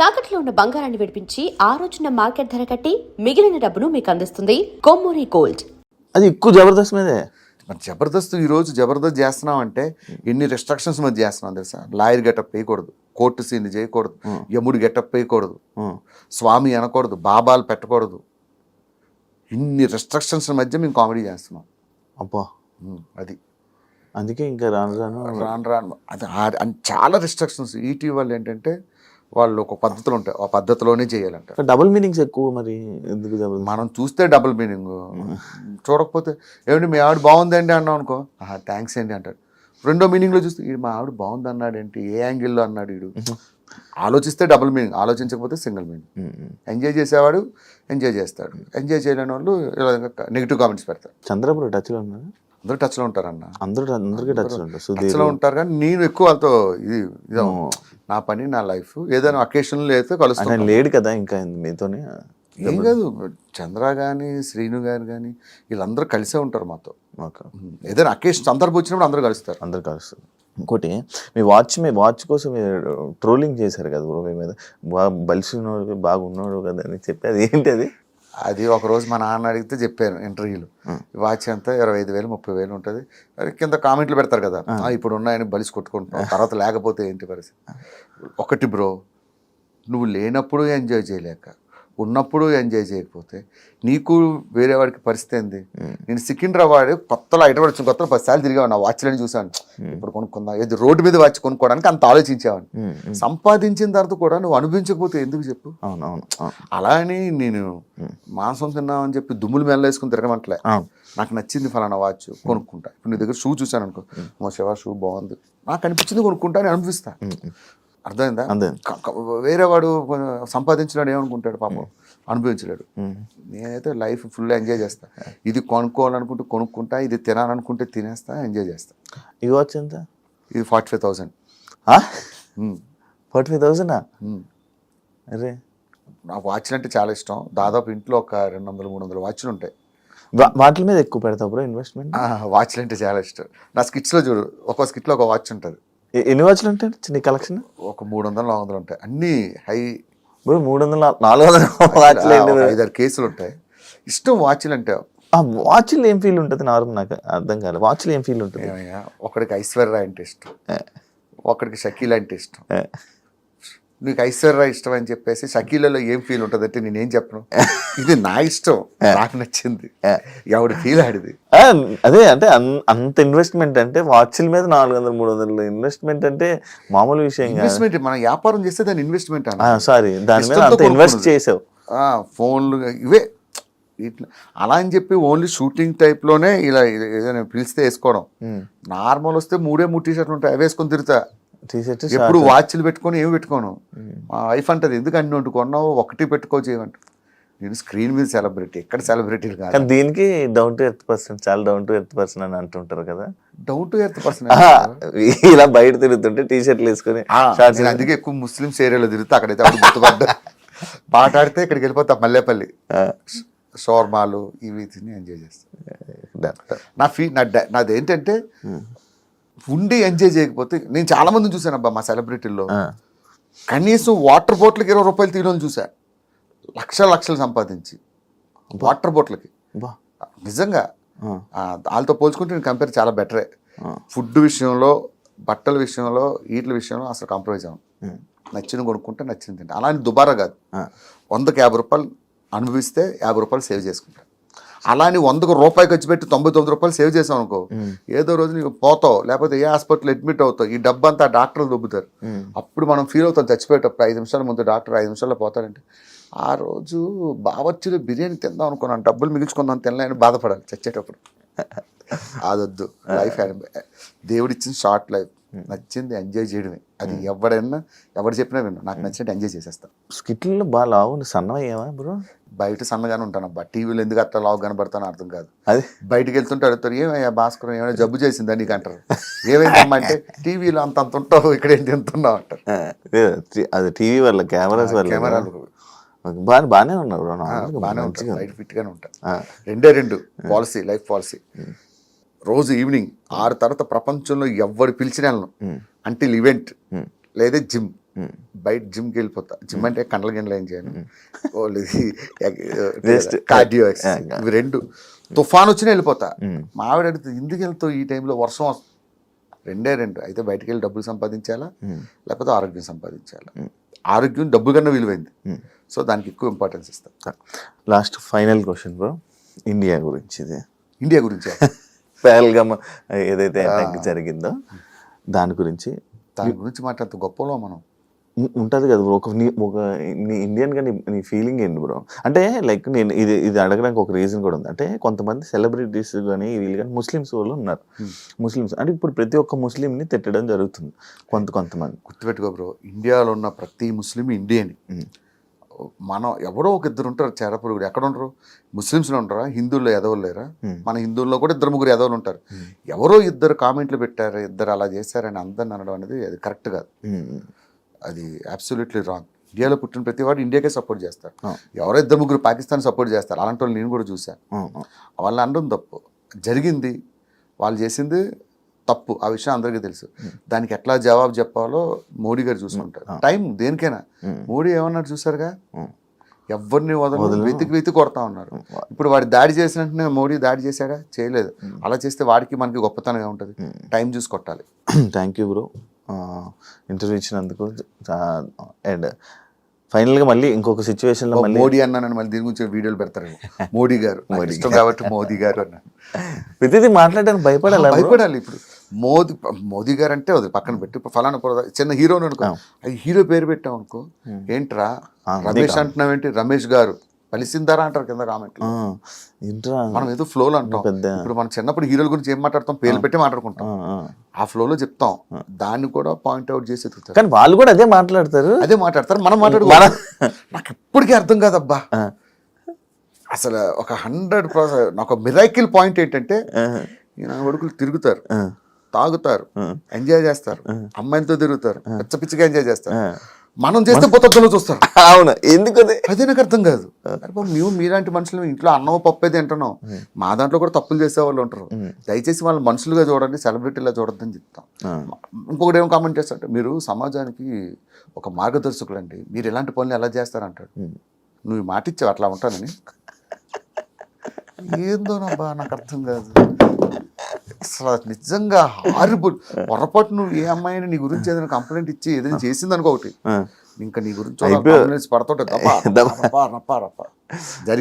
తాకట్లో ఉన్న బంగారాన్ని విడిపించి ఆ రోజున మార్కెట్ ధర కట్టి మిగిలిన డబ్బును మీకు అందిస్తుంది కొమ్మూరి గోల్డ్. అది ఎక్కువ జబర్దస్త్ మీదే. మరి జబర్దస్త్ ఈరోజు జబర్దస్త్ చేస్తున్నాం అంటే ఎన్ని రెస్ట్రిక్షన్స్ మధ్య చేస్తున్నాం తెలుసా? లాయర్ గెటప్ వేయకూడదు, కోర్టు సీన్ చేయకూడదు, యముడు గెటప్ వేయకూడదు, స్వామి అనకూడదు, బాబాలు పెట్టకూడదు. ఇన్ని రెస్ట్రిక్షన్స్ మధ్య మేము కామెడీ చేస్తున్నాం. అబ్బా, అది అందుకే ఇంకా రాను రాను అది చాలా రెస్ట్రిక్షన్స్. ఈటీవీ వాళ్ళు ఏంటంటే వాళ్ళు ఒక పద్ధతులు ఉంటాయి, ఆ పద్ధతిలోనే చేయాలంట. డబుల్ మీనింగ్స్ ఎక్కువ. మరి ఎందుకు మనం చూస్తే డబుల్ మీనింగ్, చూడకపోతే ఏమిటి మీ ఆవిడ బాగుందండి అన్నాం అనుకో, థ్యాంక్స్ అండి అంటాడు. రెండో మీనింగ్లో చూస్తే మా ఆవిడ బాగుంది అన్నాడు ఏంటి, ఏ యాంగిల్లో అన్నాడు వీడు. ఆలోచిస్తే డబుల్ మీనింగ్, ఆలోచించకపోతే సింగిల్ మీనింగ్. ఎంజాయ్ చేసేవాడు ఎంజాయ్ చేస్తాడు, ఎంజాయ్ చేయలేని వాళ్ళు నెగిటివ్ కామెంట్స్ పెడతారు. చంద్రబాబు టచ్లో ఉన్నారు, అందరూ టచ్లో ఉంటారన్న, అందరికీ టచ్లో ఉంటారు. కానీ నేను ఎక్కువ వాళ్ళతో ఇది నా పని నా లైఫ్, ఏదైనా అకేషన్లో అయితే కలుస్తాను. లేడు కదా ఇంకా మీతోనే. ఏం కాదు, చంద్ర కానీ శ్రీను గారు కానీ వీళ్ళందరూ కలిసే ఉంటారు మాతో. ఏదైనా అకేషన్ సందర్భం వచ్చినప్పుడు అందరూ కలుస్తారు. ఇంకోటి, మీ వాచ్ కోసం మీరు ట్రోలింగ్ చేశారు కదా బ్రో, మీ మీద బాగా బలిసి ఉన్నాడు, బాగున్నాడు కదా అని చెప్పి, అది ఏంటి అది? అది ఒకరోజు మా నాన్న అడిగితే చెప్పాను ఇంటర్వ్యూలో, వాచ్ అంతా 25,000 30,000 ఉంటుంది. కింద కామెంట్లు పెడతారు కదా, ఇప్పుడు ఉన్నాయని బలిసి కొట్టుకుంటున్నాం, తర్వాత లేకపోతే ఏంటి పరిస్థితి. ఒకటి బ్రో, నువ్వు లేనప్పుడు ఎంజాయ్ చేయలేక ఉన్నప్పుడు ఎంజాయ్ చేయకపోతే నీకు వేరే వాడికి పరిస్థితి ఏంది? నేను సికింద్రాబాద్ కొత్తలో హైదరాబాద్ వచ్చిన కొత్తలో 10 సార్లు తిరిగాను, నా వాచ్లని చూసాను. ఇప్పుడు కొనుక్కుందా, ఏది రోడ్డు మీద వాచ్ కొనుక్కోవడానికి అంత ఆలోచించేవాడిని. సంపాదించిన తర్వాత కూడా నువ్వు అనుభవించకపోతే ఎందుకు చెప్పు? అలా అని నేను మాంసం తిన్నామని చెప్పి దుమ్ములు మెల్లేసుకుని తిరగమంటలే. నాకు నచ్చింది ఫలానా వాచ్ కొనుక్కుంటా. ఇప్పుడు నీ దగ్గర షూ చూసాను అనుకో, మా శివ షూ బాగుంది, నాకు అనిపించింది కొనుక్కుంటా అని అనిపిస్తా. అర్థమైందా? వేరే వాడు సంపాదించినాడు ఏమనుకుంటాడు, పాపం అనుభవించలేడు. నేనైతే లైఫ్ ఫుల్ ఎంజాయ్ చేస్తా. ఇది కొనుక్కోవాలనుకుంటే కొనుక్కుంటా, ఇది తినాలనుకుంటే తినేస్తా, ఎంజాయ్ చేస్తా. ఈ వాచ్ ఎంత? ఇది 45,000. 45,000? అరే, నాకు వాచ్లు అంటే చాలా ఇష్టం. దాదాపు ఇంట్లో ఒక 200-300 వాచ్లు ఉంటాయి. వాటి మీద ఎక్కువ పెడతావు బ్రో ఇన్వెస్ట్మెంట్? వాచ్లు అంటే చాలా ఇష్టం. నా స్కిట్స్లో చూడు, ఒక్కో స్కిట్లో ఒక వాచ్ ఉంటుంది. ఎన్ని వాచ్లు ఉంటాయి చిన్న కలెక్షన్? ఒక 300-400 ఉంటాయి, అన్ని హై. 300-400 వాచ్లు 5-6 కేసులు ఉంటాయి. ఇష్టం వాచ్లు అంటే. వాచ్లు ఏం ఫీల్ ఉంటుంది? నార్మల్ నాకు అర్థం కాదు, వాచ్లు ఏం ఫీల్ ఉంటుంది? ఒకడికి ఐశ్వర్య అంటే ఇష్టం, ఒకడికి షకీల్ అంటే ఇష్టం. నీకు ఐశ్వర్య ఇష్టం అని చెప్పేసి షకీలలో ఏం ఫీల్ ఉంటుంది అంటే నేనేం చెప్పను, ఇది నా ఇష్టం, నాకు నచ్చింది, ఎవడు ఫీల్ ఆడిది. అదే అంటే అంత ఇన్వెస్ట్మెంట్ అంటే వాచ్ల మీద 400-300 ఇన్వెస్ట్మెంట్ అంటే మామూలు విషయం. ఇన్వెస్ట్మెంట్ మనం వ్యాపారం చేస్తే దాని ఇన్వెస్ట్మెంట్ సారీ, దాని మీద అంత ఇన్వెస్ట్ చేసావు. ఫోన్లు ఇవే ఇట్లా అలా అని చెప్పి ఓన్లీ షూటింగ్ టైప్లోనే ఇలా ఏదైనా పిలిస్తే వేసుకోవడం. నార్మల్ వస్తే 3 టీ-షర్ట్లు ఉంటాయి, అవి వేసుకొని తిరుగుతా. ఎప్పుడు వాచ్లు పెట్టుకొని ఏమి పెట్టుకోను. మా వైఫ్ అంటది, ఎందుకు అన్ని కొన్నావు, ఒకటి పెట్టుకోవచ్చు ఏమంట. నేను స్క్రీన్ మీద సెలబ్రిటీ, ఎక్కడ సెలబ్రిటీలు కాదు. దీనికి డౌన్ టు ఎర్త్ పర్సన్, చాలా డౌన్ టు ఎర్త్ పర్సన్ అని అంటుంటారు కదా. డౌన్ టు ఎర్త్ పర్సన్ ఇలా బయట తిరుగుతుంటే టీ-షర్ట్లు వేసుకొని. అందుకే ఎక్కువ ముస్లిమ్స్ ఏరియాలో తిరుగుతా, అక్కడైతే అప్పుడు గుర్తుపడ్డా. పాటాడితే ఇక్కడికి వెళ్ళిపోతా, మల్లేపల్లి షోర్మాలు ఇవి తిని ఎంజాయ్ చేస్తా. నాదేంటంటే ఉండి ఎంజాయ్ చేయకపోతే, నేను చాలా మందిని చూసాను అబ్బా మా సెలబ్రిటీల్లో, కనీసం వాటర్ బాటిల్కి 20 రూపాయలు తీయడం చూసా, లక్షలు సంపాదించి వాటర్ బాటిల్కి. నిజంగా వాళ్ళతో పోల్చుకుంటే నేను కంపేర్ చాలా బెటరే. ఫుడ్ విషయంలో, బట్టల విషయంలో, వీటి విషయంలో అసలు కాంప్రమైజ్ అవ్వను. నచ్చింది కొనుక్కుంటే నచ్చింది తింటే. అలా అని దుబారా కాదు. 100కి 50 రూపాయలు అనుభవిస్తే 50 రూపాయలు సేవ్ చేసుకుంటా. అలా అని 100 రూపాయలు ఖర్చు పెట్టి 99 రూపాయలు సేవ్ చేసావు అనుకో, ఏదో రోజు నీకు పోతావు, లేకపోతే ఏ హాస్పిటల్ అడ్మిట్ అవుతావు, ఈ డబ్బంతా డాక్టర్లు దొబ్బుతారు. అప్పుడు మనం ఫీల్ అవుతాం చచ్చిపోయేటప్పుడు. 5 నిమిషాల ముందు డాక్టర్ 5 నిమిషాల్లో పోతారంటే, ఆ రోజు బావర్చిలో బిర్యానీ తిందాం అనుకున్నాను, డబ్బులు మిగిల్చుకుందాం, తినలేని బాధపడాలి చచ్చేటప్పుడు. అదొద్దు. లైఫ్ దేవుడిచ్చిన షార్ట్ లైఫ్, నచ్చింది ఎంజాయ్ చేయడమే. అది ఎవరు చెప్పినా విన్నా, నాకు నచ్చినట్టు ఎంజాయ్ చేసేస్తా. స్కిట్లో బాగా లావు సన్నమయ్యావా బ్రో? బయట సన్నగానే ఉంటాను అబ్బా, టీవీలో ఎందుకు అట్లా లావు కనబడతానో అర్థం కాదు. బయటకు వెళ్తుంటే అడుగుతారు, ఏమయ్యా భాస్కర్ ఏమైనా జబ్బు చేసిందా నీకు అంటారు. ఏమైందమ్మా అంటే, టీవీలో అంత ఉంటావు, ఇక్కడ ఏం తింటున్నావు అంటారు. అది టీవీ వల్ల, కెమెరాస్ వల్ల. కెమెరాలు బాగానే ఉన్నారు, బాగానే ఉంటారు, బయట ఫిట్గానే ఉంటారు. 2 పాలసీ, లైఫ్ పాలసీ. రోజు ఈవినింగ్ 6 తర్వాత ప్రపంచంలో ఎవరు పిలిచిన అంటిల్ ఈవెంట్ లేదా జిమ్ బయట జిమ్కి వెళ్ళిపోతా. జిమ్ అంటే కండల గిండలు ఏం చేయను, Just, కార్డియో ఎక్సర్సైజ్, ఇవి రెండు. తుఫాన్ వచ్చినా వెళ్ళిపోతా. మా ఆవిడ అడుగుతుంది ఎందుకు వెళ్తావు ఈ టైంలో, వర్షం వస్తుంది. రెండు అయితే బయటికి వెళ్ళి డబ్బులు సంపాదించాలా, లేకపోతే ఆరోగ్యం సంపాదించాలా. ఆరోగ్యం డబ్బు కన్నా విలువైంది, సో దానికి ఎక్కువ ఇంపార్టెన్స్ ఇస్తాం. Last final question bro, India గురించి. ఇది ఇండియా గురించి పహల్గామ్ ఏదైతే అటాక్ జరిగిందో దాని గురించి మాట్లాడుతూ గొప్పలో మనం ఉంటుంది కదా బ్రో. ఒక నీ ఇండియన్గా నీ ఫీలింగ్ ఏంటి బ్రో? అంటే లైక్ నేను ఇది అడగడానికి ఒక రీజన్ కూడా ఉంది. అంటే కొంతమంది సెలబ్రిటీస్ కానీ వీళ్ళు కానీ ముస్లిమ్స్ వాళ్ళు ఉన్నారు. ముస్లిమ్స్ అంటే ఇప్పుడు ప్రతి ఒక్క ముస్లింని తిట్టడం జరుగుతుంది కొంతమంది. గుర్తుపెట్టుకో బ్రో, ఇండియాలో ఉన్న ప్రతి ముస్లిం ఇండియన్. మనం ఎవరో ఒక ఇద్దరు ఉంటారు చేరపురుగుడు. ఎక్కడ ఉంటారు? ముస్లిమ్స్లో ఉంటారా? హిందువుల్లో ఎదవలు లేరా? మన హిందువుల్లో కూడా 2-3 ఎదవలు ఉంటారు. ఎవరో ఇద్దరు కామెంట్లు పెట్టారు, ఇద్దరు అలా చేశారని అందరిని అనడం అనేది అది కరెక్ట్ కాదు. అది అబ్సల్యూట్లీ రాంగ్. ఇండియాలో పుట్టిన ప్రతి వాడు ఇండియాకే సపోర్ట్ చేస్తారు. ఎవరో 2-3 పాకిస్తాన్ సపోర్ట్ చేస్తారు. అలాంటి వాళ్ళు నేను కూడా చూశాను. వాళ్ళు అనడం తప్పు. జరిగింది, వాళ్ళు చేసింది తప్పు, ఆ విషయం అందరికీ తెలుసు. దానికి ఎట్లా జవాబు చెప్పాలో మోడీ గారు చూసుకుంటారు. టైం దేనికైనా. మోడీ ఏమన్నారు చూసారుగా, ఎవరిని వదలదు, వెతికి కొడతా ఉన్నారు. ఇప్పుడు వాడి దాడి చేసిన వెంటనే మోడీ దాడి చేశాడా? చేయలేదు. అలా చేస్తే వాడికి మనకి గొప్పతనంగా ఉంటుంది. టైం చూసి కొట్టాలి. థ్యాంక్ యూ బ్రో, ఇంటర్వ్యూ ఇచ్చినందుకు. అండ్ ఫైనల్గా మళ్ళీ ఇంకొక సిచ్యువేషన్లో మళ్ళీ మోడీ అన్నానని మళ్ళీ దీని గురించి వీడియోలు పెడతారు. మోడీ గారు ఇష్టం కాబట్టి మోదీ గారు అన్నాను. ప్రతిదీ మాట్లాడడానికి భయపడాలి. ఇప్పుడు మోదీ గారు అంటే వదిలి పక్కన పెట్టి ఫలానా చిన్న హీరోని అనుకో, అది హీరో పేరు పెట్టాం అనుకో, ఏంట్రా రమేష్ అంటున్నావేంటి, రమేష్ గారు పలిసిందారా అంటారు కింద కామెంట్లు. మనం ఏదో ఫ్లోలో అంటాం. ఇప్పుడు మనం చిన్నప్పుడు హీరోల గురించి ఏం మాట్లాడతాం, పేర్లు పెట్టి మాట్లాడుకుంటాం. ఆ ఫ్లోలో చెప్తాం, దాన్ని కూడా పాయింట్అవుట్ చేసి ఎత్తుతారు. కానీ వాళ్ళు కూడా అదే మాట్లాడతారు. మనం మాట్లాడుకోవాలి. నాకు ఎప్పటికీ అర్థం కాదబ్బా అసలు. ఒక 100% నాకు మిరాకిల్ పాయింట్ ఏంటంటే, నా కొడుకులు తిరుగుతారు, తాగుతారు, ఎంజాయ్ చేస్తారు, అమ్మాయిలతో తిరుగుతారు, పిచ్చిగా ఎంజాయ్ చేస్తారు. మనం చేస్తే పొద్దులో చూస్తారు. అవును, ఎందుకు అదే నాకు అర్థం కాదు. మీలాంటి మనుషులు ఇంట్లో అన్నం పప్పు అయితే తింటున్నాం, మా దాంట్లో కూడా తప్పులు చేసే వాళ్ళు ఉంటారు. దయచేసి వాళ్ళు మనుషులుగా చూడండి, సెలబ్రిటీలా చూడొద్దని చెప్తాం. ఇంకొకటి ఏం కామెంట్ చేస్తారంటే, మీరు సమాజానికి ఒక మార్గదర్శకులు అండి, మీరు ఎలాంటి పనులు ఎలా చేస్తారంటాడు. నువ్వు మాట ఇచ్చావు అట్లా ఉంటానని. ఏందోనబ్బా నాకు అర్థం కాదు అసలు. నిజంగా హారిబుల్. పొరపాటు నువ్వు ఏ అమ్మాయిని నీ గురించి ఏదైనా కంప్లైంట్ ఇచ్చి ఏదైనా చేసింది అనుకో, ఒకటి ఇంకా నీ గురించి పడుతుంటే రప్ప